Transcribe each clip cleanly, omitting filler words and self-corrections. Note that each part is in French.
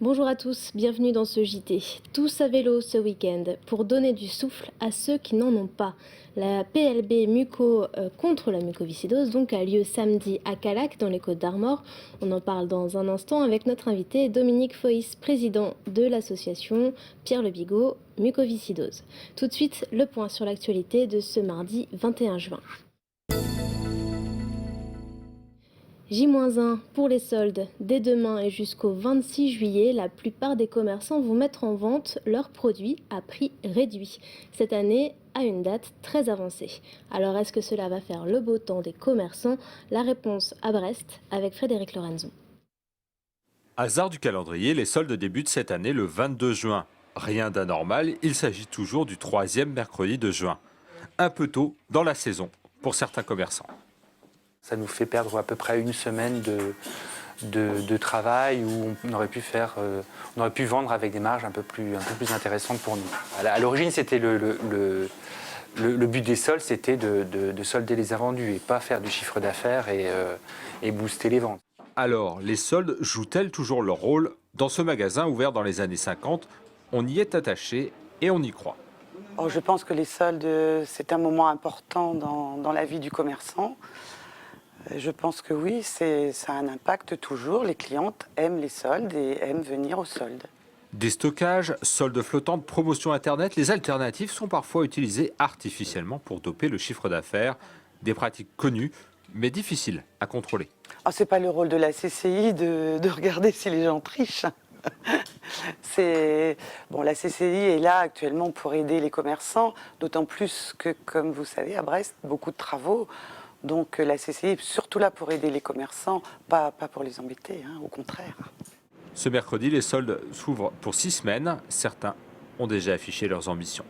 Bonjour à tous, bienvenue dans ce JT. Tous à vélo ce week-end pour donner du souffle à ceux qui n'en ont pas. La PLB Muco contre la mucoviscidose donc a lieu samedi à Callac dans les Côtes-d'Armor. On en parle dans un instant avec notre invité Dominique Foïs, président de l'association Pierre Le Bigot Mucoviscidose. Tout de suite, le point sur l'actualité de ce mardi 21 juin. J-1 pour les soldes. Dès demain et jusqu'au 26 juillet, la plupart des commerçants vont mettre en vente leurs produits à prix réduit. Cette année, à une date très avancée. Alors, est-ce que cela va faire le beau temps des commerçants? La réponse à Brest avec Frédéric Lorenzo. Hasard du calendrier, les soldes débutent cette année le 22 juin. Rien d'anormal, il s'agit toujours du 3e mercredi de juin. Un peu tôt dans la saison pour certains commerçants. Ça nous fait perdre à peu près une semaine de travail où on aurait pu vendre avec des marges un peu plus intéressantes pour nous. À l'origine, c'était le but des soldes, c'était de solder les invendus et pas faire du chiffre d'affaires et booster les ventes. Alors, les soldes jouent-elles toujours leur rôle? Dans ce magasin ouvert dans les années 50, on y est attaché et on y croit. Oh, je pense que les soldes, c'est un moment important dans la vie du commerçant. Je pense que oui, ça a un impact toujours. Les clientes aiment les soldes et aiment venir aux soldes. Déstockage, soldes flottantes, promotion Internet, les alternatives sont parfois utilisées artificiellement pour doper le chiffre d'affaires. Des pratiques connues, mais difficiles à contrôler. Oh, c'est pas le rôle de la CCI de regarder si les gens trichent. La CCI est là actuellement pour aider les commerçants, d'autant plus que, comme vous savez, à Brest, beaucoup de travaux. Donc la CCI est surtout là pour aider les commerçants, pas pour les embêter, au contraire. Ce mercredi, les soldes s'ouvrent pour 6 semaines. Certains ont déjà affiché leurs ambitions.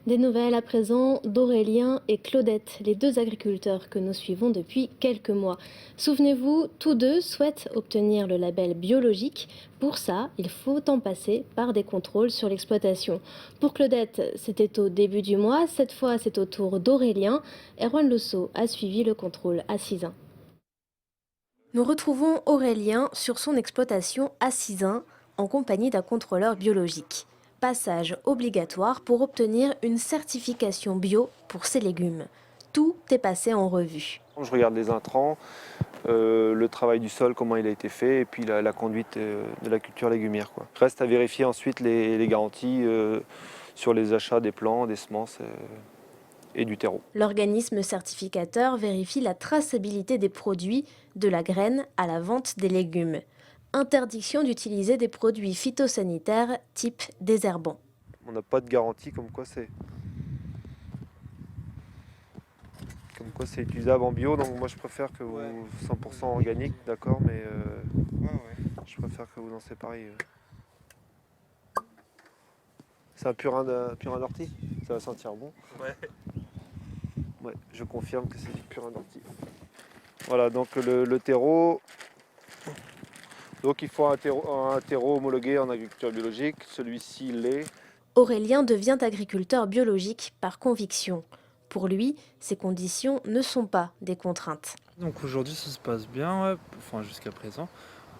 Des nouvelles à présent d'Aurélien et Claudette, les deux agriculteurs que nous suivons depuis quelques mois. Souvenez-vous, tous deux souhaitent obtenir le label biologique. Pour ça, il faut en passer par des contrôles sur l'exploitation. Pour Claudette, c'était au début du mois. Cette fois, c'est au tour d'Aurélien. Erwan Losso a suivi le contrôle à Sizun. Nous retrouvons Aurélien sur son exploitation à Sizun en compagnie d'un contrôleur biologique. Passage obligatoire pour obtenir une certification bio pour ses légumes. Tout est passé en revue. Je regarde les intrants, le travail du sol, comment il a été fait, et puis la conduite de la culture légumière. Reste à vérifier ensuite les garanties sur les achats des plants, des semences et du terreau. L'organisme certificateur vérifie la traçabilité des produits, de la graine à la vente des légumes. Interdiction d'utiliser des produits phytosanitaires type désherbant. On n'a pas de garantie comme quoi c'est utilisable en bio, donc moi je préfère que vous 100% organique, d'accord, mais je préfère que vous en sépariez. C'est un purin d'ortie, ça va sentir bon. Ouais, je confirme que c'est du purin d'ortie. Voilà, donc le terreau. Donc il faut un terreau homologué en agriculture biologique, celui-ci l'est. Aurélien devient agriculteur biologique par conviction. Pour lui, ces conditions ne sont pas des contraintes. Donc aujourd'hui ça se passe bien, jusqu'à présent.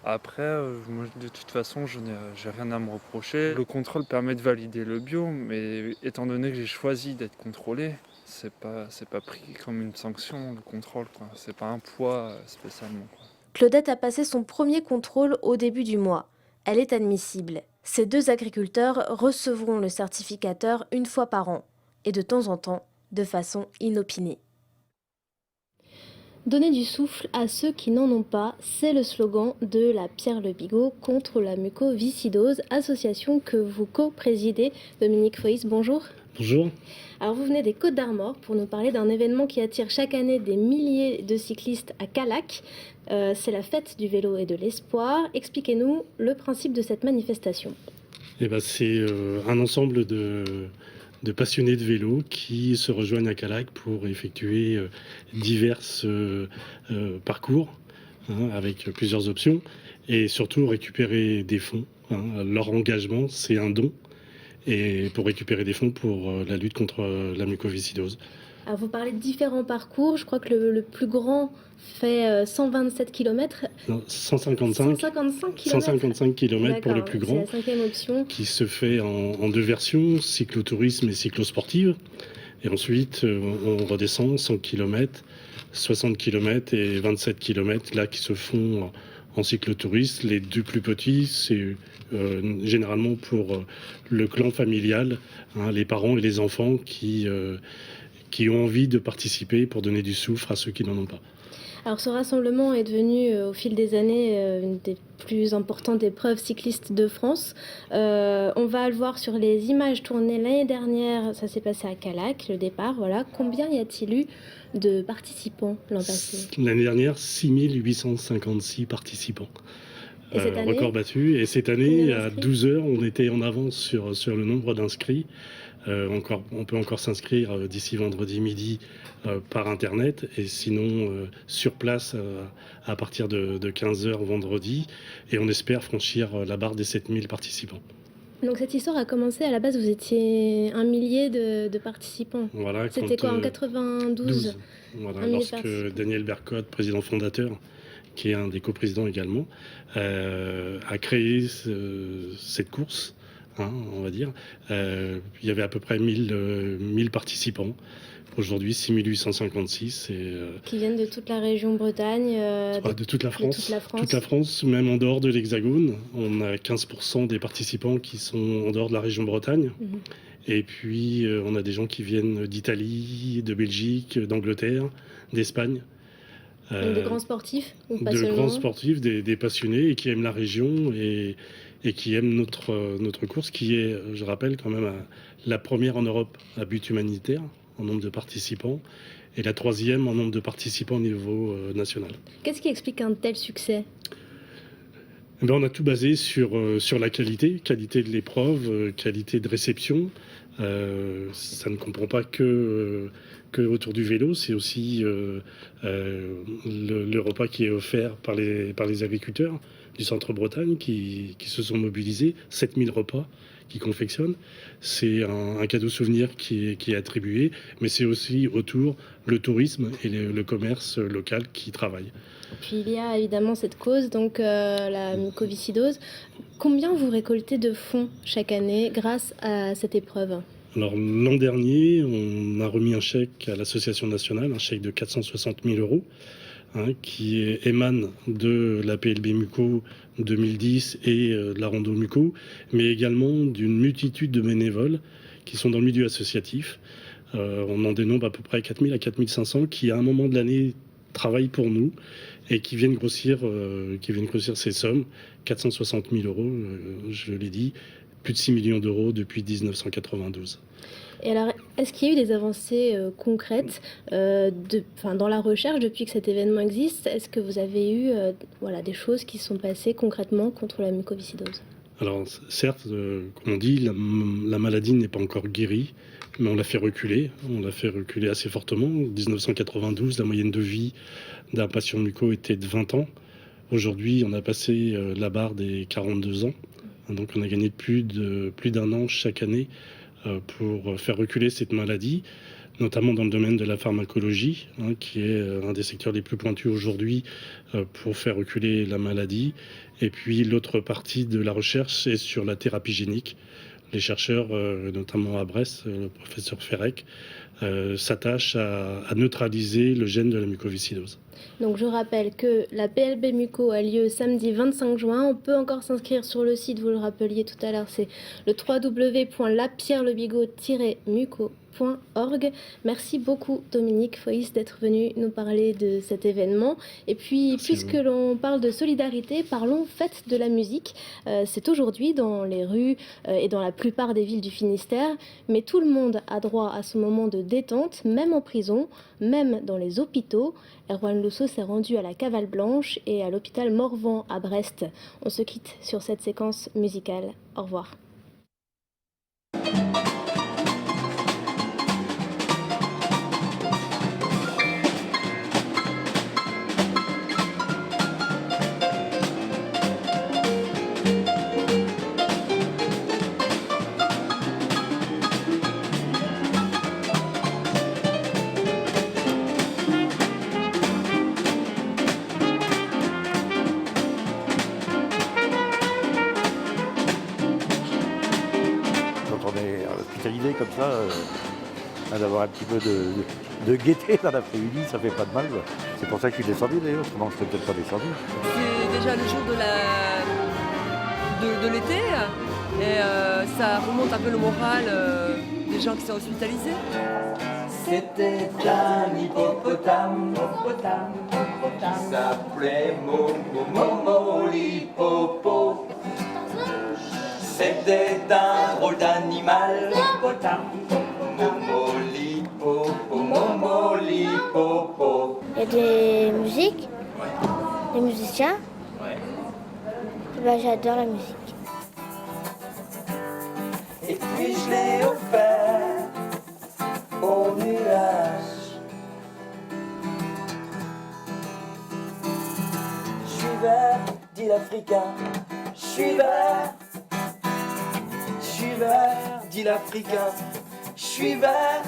Après, moi, de toute façon, j'ai rien à me reprocher. Le contrôle permet de valider le bio, mais étant donné que j'ai choisi d'être contrôlé, c'est pas pris comme une sanction, le contrôle, quoi. C'est pas un poids spécialement, quoi. Claudette a passé son premier contrôle au début du mois. Elle est admissible. Ces deux agriculteurs recevront le certificateur une fois par an et de temps en temps, de façon inopinée. Donner du souffle à ceux qui n'en ont pas, c'est le slogan de la Pierre Le Bigot contre la mucoviscidose, association que vous co-présidez. Dominique Foïs, bonjour. Bonjour. Alors vous venez des Côtes-d'Armor pour nous parler d'un événement qui attire chaque année des milliers de cyclistes à Callac. C'est la fête du vélo et de l'espoir. Expliquez-nous le principe de cette manifestation. C'est un ensemble de passionnés de vélo qui se rejoignent à Callac pour effectuer divers parcours avec plusieurs options et surtout récupérer des fonds. Leur engagement, c'est un don et pour récupérer des fonds pour la lutte contre la mucoviscidose. Alors, vous parlez de différents parcours. Je crois que le plus grand fait 127 km. Non, 155 km. 155 km pour le plus C'est grand, la 5e option. qui se fait en deux versions, cyclotourisme et cyclosportive. Et ensuite, on redescend 100 km, 60 km et 27 km, là, qui se font en cyclotourisme. Les deux plus petits, c'est généralement pour le clan familial, hein, les parents et les enfants qui ont envie de participer pour donner du souffle à ceux qui n'en ont pas. Alors, ce rassemblement est devenu, au fil des années, une des plus importantes épreuves cyclistes de France. On va le voir sur les images tournées l'année dernière. Ça s'est passé à Calac, le départ. Voilà. Combien y a-t-il eu de participants l'an passé? L'année dernière, 6856 participants. Et cette année, record battu. Et cette année, combien à d'inscrits 12 heures, on était en avance sur le nombre d'inscrits. On peut encore s'inscrire d'ici vendredi midi par Internet. Et sinon, sur place, à partir de 15 heures vendredi. Et on espère franchir la barre des 7000 participants. donc cette histoire a commencé, à la base, vous étiez un millier de participants. Voilà, C'était quand, quoi, en 92? 12. Voilà, Un millier de lorsque participants. Daniel Bercotte, président fondateur, qui est un des coprésidents également, a créé cette course, hein, on va dire. Il y avait à peu près 1000 participants. Aujourd'hui, 6856. Qui viennent de toute la région Bretagne, De toute la France. toute la France. Toute la France, même en dehors de l'Hexagone. On a 15% des participants qui sont en dehors de la région Bretagne. Mhm. Et puis, on a des gens qui viennent d'Italie, de Belgique, d'Angleterre, d'Espagne. Donc des grands sportifs, ou pas de seulement. grands sportifs, des passionnés et qui aiment la région et qui aiment notre course, qui est, je rappelle, quand même la première en Europe à but humanitaire en nombre de participants et la troisième en nombre de participants au niveau national. Qu'est-ce qui explique un tel succès? Eh ben, on a tout basé sur la qualité de l'épreuve, qualité de réception. Ça ne comprend pas que autour du vélo, c'est aussi le repas qui est offert par les agriculteurs du centre Bretagne qui se sont mobilisés, 7000 repas qui confectionnent. C'est un cadeau souvenir qui est attribué, mais c'est aussi autour le tourisme et le commerce local qui travaillent. Puis il y a évidemment cette cause, donc la mucoviscidose. Combien vous récoltez de fonds chaque année grâce à cette épreuve? Alors l'an dernier, on a remis un chèque à l'association nationale, un chèque de 460 000 euros, hein, qui émane de la PLB Muco 2010 et de la Rando Muco, mais également d'une multitude de bénévoles qui sont dans le milieu associatif. On en dénombre à peu près 4000 à 4500 qui, à un moment de l'année, travaillent pour nous et qui viennent grossir ces sommes. 460 000 euros, je l'ai dit, plus de 6 millions d'euros depuis 1992. Et alors, est-ce qu'il y a eu des avancées concrètes dans la recherche depuis que cet événement existe? Est-ce que vous avez eu des choses qui se sont passées concrètement contre la mucoviscidose? Alors certes, comme on dit, la maladie n'est pas encore guérie, mais on l'a fait reculer. On l'a fait reculer assez fortement. En 1992, la moyenne de vie d'un patient muco était de 20 ans. Aujourd'hui, on a passé la barre des 42 ans. Donc on a gagné plus d'un an chaque année pour faire reculer cette maladie, notamment dans le domaine de la pharmacologie, hein, qui est un des secteurs les plus pointus aujourd'hui pour faire reculer la maladie. Et puis l'autre partie de la recherche, c'est sur la thérapie génique. Les chercheurs, notamment à Brest, le professeur Ferrec, s'attachent à neutraliser le gène de la mucoviscidose. Donc je rappelle que la PLB Muco a lieu samedi 25 juin. On peut encore s'inscrire sur le site, vous le rappeliez tout à l'heure, c'est le www.lapierrebigot-muco.org. Merci beaucoup Dominique Foïs d'être venu nous parler de cet événement. Et puis, puisque l'on parle de solidarité, parlons fête de la musique. C'est aujourd'hui dans les rues et dans la plupart des villes du Finistère. Mais tout le monde a droit à ce moment de détente, même en prison, même dans les hôpitaux. Erwan Lousseau s'est rendu à la Cavale Blanche et à l'hôpital Morvan à Brest. On se quitte sur cette séquence musicale. Au revoir. hospitalisé comme ça, d'avoir un petit peu de gaieté dans l'après-midi, ça fait pas de mal. Quoi. C'est pour ça que je suis descendu d'ailleurs, autrement je serais peut-être pas descendu. C'est déjà le jour de l'été et ça remonte un peu le moral des gens qui sont hospitalisés. C'était un hippopotame qui s'appelait Momo l'hippopo. C'était un drôle d'animal, Momo l'hippopo. Il y a des musiques, des musiciens. J'adore la musique. Et puis je l'ai offert au nuage. Je suis vert, dit l'Africain. Je suis vert. Je suis vert, dit l'Africain. Je suis vert.